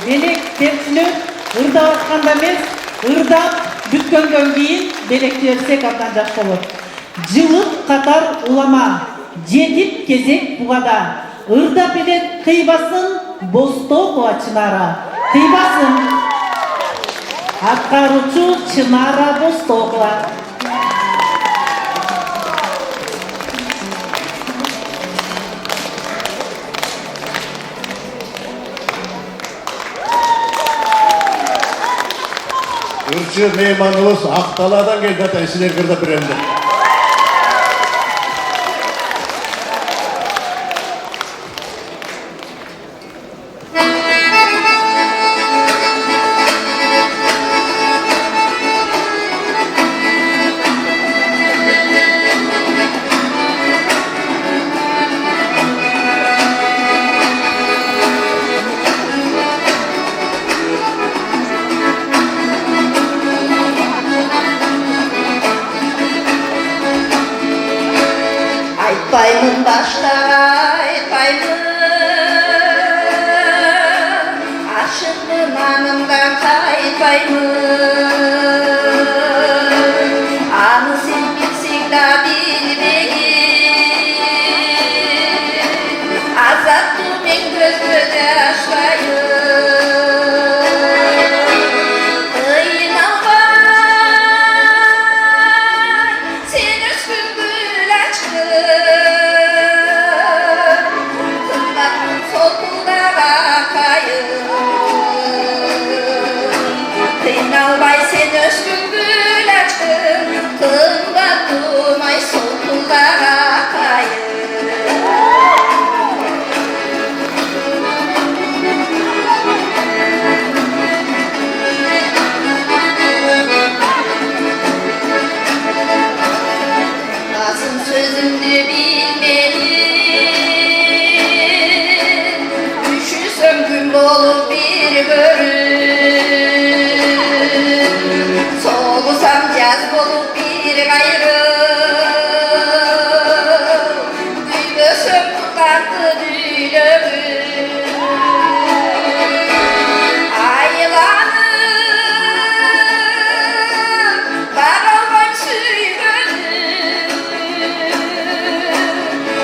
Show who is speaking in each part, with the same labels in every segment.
Speaker 1: Belek tepsiler ırda atқанда емес, ырдап бүткөндөн кийин белектерсек абдан жакшы болот. Жылыт катар улама, жетип кезек бугада. Ырдап элек кыйбасын, Бостокова Чынара. Кыйбасын. Аткаруучу Чынара Бостокова.
Speaker 2: Ürçü meymanımız Aktala'dan geldi zaten sizler kırda birinde.
Speaker 3: Aytpаймын башка, айтпаймын, ашыкмын анымдан кайтпаймын. Аны сен билсең да билбегин, азаттуу мен көзгө жаштайын. Kıynalbay sen özgün gül açtın, kılda durmay sokullara kayın. Nasıl sözümdü bilmedim, üşüsem gün bolup bir bölüm. Soğusam caz bolup bir gayrı, büyüsem tutardı düğümü. Ayılanım, daralmam süygünüm,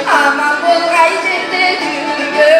Speaker 3: aman bol gayrı düğümü.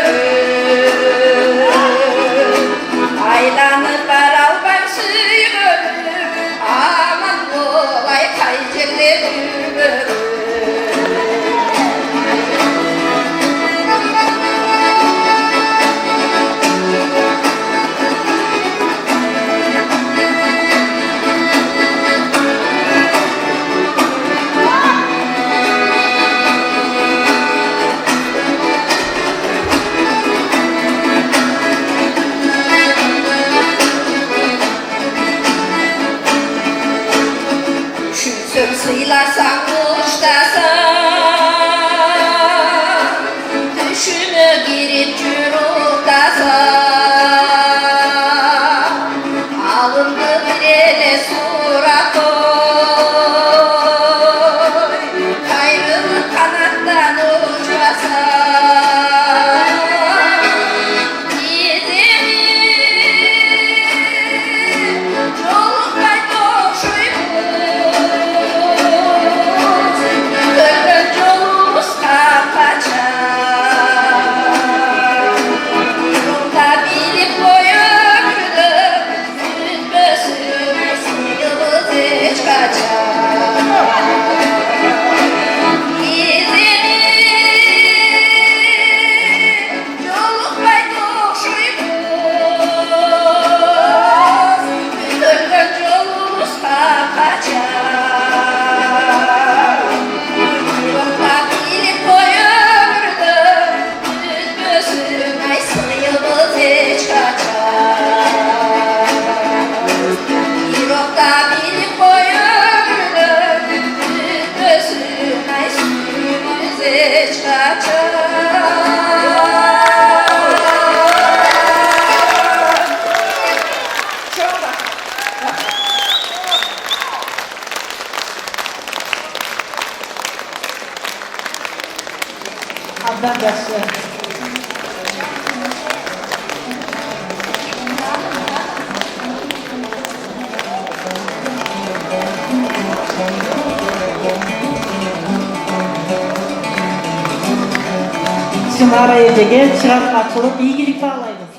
Speaker 1: Çınara Ece'ye çıkartmacılık, bilgilik bağlayınız.